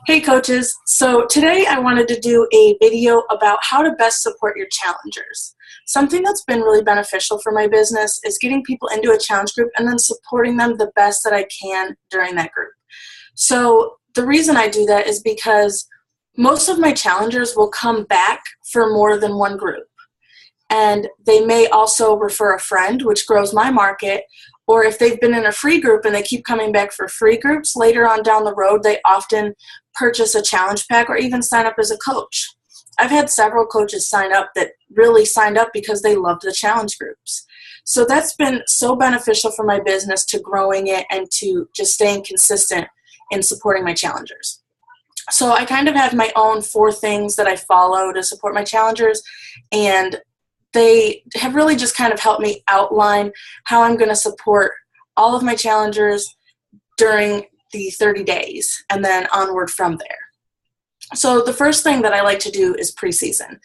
Hey coaches, so today I wanted to do a video about how to best support your challengers. Something that's been really beneficial for my business is getting people into a challenge group and then supporting them the best that I can during that group. So the reason I do that is because most of my challengers will come back for more than one group. And they may also refer a friend, which grows my market, or if they've been in a free group and they keep coming back for free groups, later on down the road, they often purchase a challenge pack or even sign up as a coach. I've had several coaches sign up that really signed up because they loved the challenge groups. So that's been so beneficial for my business to growing it and to just staying consistent in supporting my challengers. So I kind of have my own 4 things that I follow to support my challengers, and they have really just kind of helped me outline how I'm going to support all of my challengers during the 30 days and then onward from there. So the first thing that I like to do is preseason.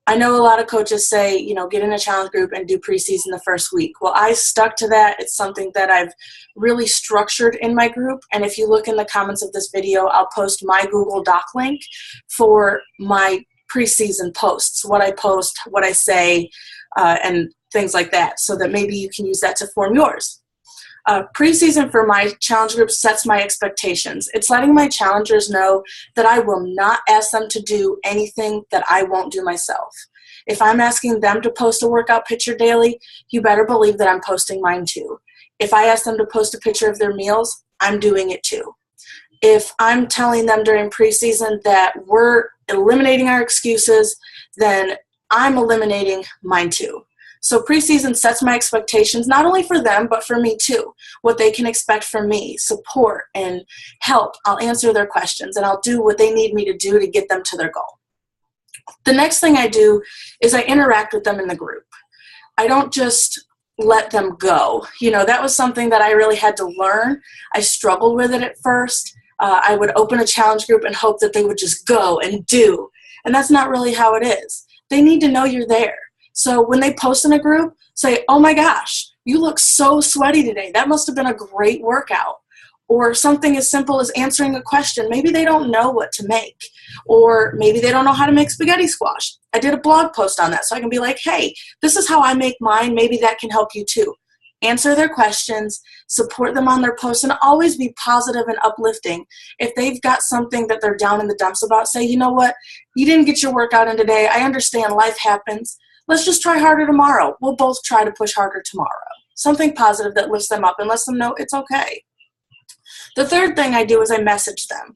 I know a lot of coaches say, get in a challenge group and do preseason the first week. Well, I stuck to that. It's something that I've really structured in my group. And if you look in the comments of this video, I'll post my Google Doc link for my preseason posts, what I post, what I say, and things like that, so that maybe you can use that to form yours. Preseason for my challenge group sets my expectations. It's letting my challengers know that I will not ask them to do anything that I won't do myself. If I'm asking them to post a workout picture daily, you better believe that I'm posting mine too. If I ask them to post a picture of their meals, I'm doing it too. If I'm telling them during preseason that we're eliminating our excuses, then I'm eliminating mine too. So preseason sets my expectations, not only for them, but for me too. What they can expect from me, support and help. I'll answer their questions and I'll do what they need me to do to get them to their goal. The next thing I do is I interact with them in the group. I don't just let them go. That was something that I really had to learn. I struggled with it at first. I would open a challenge group and hope that they would just go and do. And that's not really how it is. They need to know you're there. So when they post in a group, say, oh my gosh, you look so sweaty today. That must have been a great workout. Or something as simple as answering a question. Maybe they don't know what to make. Or maybe they don't know how to make spaghetti squash. I did a blog post on that, so I can be like, hey, this is how I make mine. Maybe that can help you too. Answer their questions, support them on their posts, and always be positive and uplifting. If they've got something that they're down in the dumps about, say, you know what, you didn't get your workout in today. I understand life happens. Let's just try harder tomorrow. We'll both try to push harder tomorrow. Something positive that lifts them up and lets them know it's okay. The third thing I do is I message them.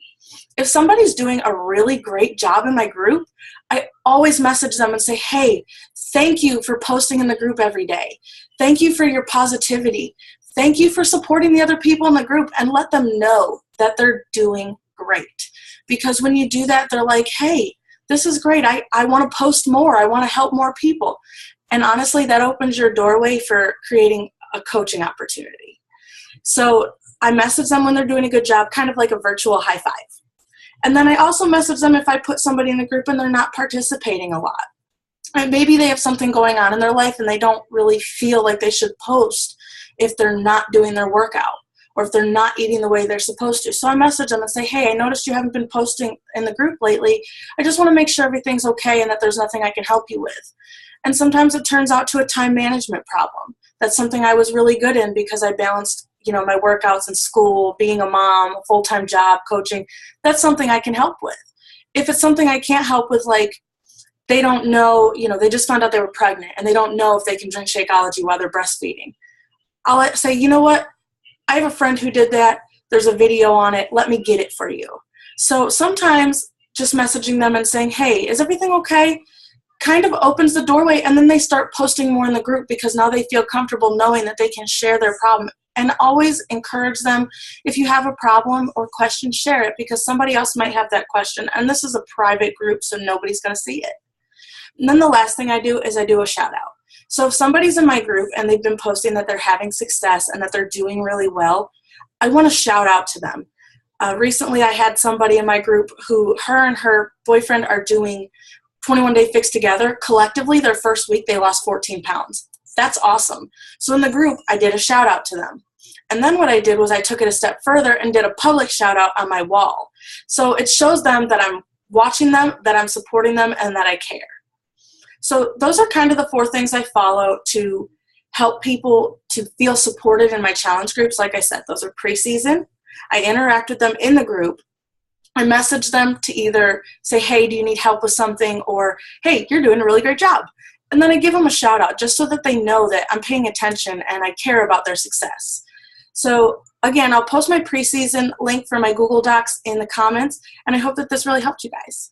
If somebody's doing a really great job in my group, I always message them and say, hey, thank you for posting in the group every day. Thank you for your positivity. Thank you for supporting the other people in the group, and let them know that they're doing great. Because when you do that, they're like, hey, this is great. I want to post more. I want to help more people. And honestly, that opens your doorway for creating a coaching opportunity. So I message them when they're doing a good job, kind of like a virtual high five. And then I also message them if I put somebody in the group and they're not participating a lot. And maybe they have something going on in their life and they don't really feel like they should post if they're not doing their workout or if they're not eating the way they're supposed to. So I message them and say, hey, I noticed you haven't been posting in the group lately. I just want to make sure everything's okay and that there's nothing I can help you with. And sometimes it turns out to a time management problem. That's something I was really good in because I balanced my workouts in school, being a mom, a full-time job, coaching. That's something I can help with. If it's something I can't help with, like they don't know, they just found out they were pregnant and they don't know if they can drink Shakeology while they're breastfeeding, I'll say, you know what? I have a friend who did that. There's a video on it. Let me get it for you. So sometimes just messaging them and saying, hey, is everything okay? Kind of opens the doorway, and then they start posting more in the group because now they feel comfortable knowing that they can share their problem. And always encourage them, if you have a problem or question, share it, because somebody else might have that question. And this is a private group, so nobody's going to see it. And then the last thing I do is I do a shout out. So if somebody's in my group and they've been posting that they're having success and that they're doing really well, I want to shout out to them. Recently I had somebody in my group who her and her boyfriend are doing 21 Day Fix together. Collectively, their first week, they lost 14 pounds. That's awesome. So in the group, I did a shout out to them. And then what I did was I took it a step further and did a public shout out on my wall. So it shows them that I'm watching them, that I'm supporting them, and that I care. So those are kind of the 4 things I follow to help people to feel supported in my challenge groups. Like I said, those are preseason. I interact with them in the group. I message them to either say, hey, do you need help with something? Or, hey, you're doing a really great job. And then I give them a shout out just so that they know that I'm paying attention and I care about their success. So again, I'll post my preseason link for my Google Docs in the comments, and I hope that this really helped you guys.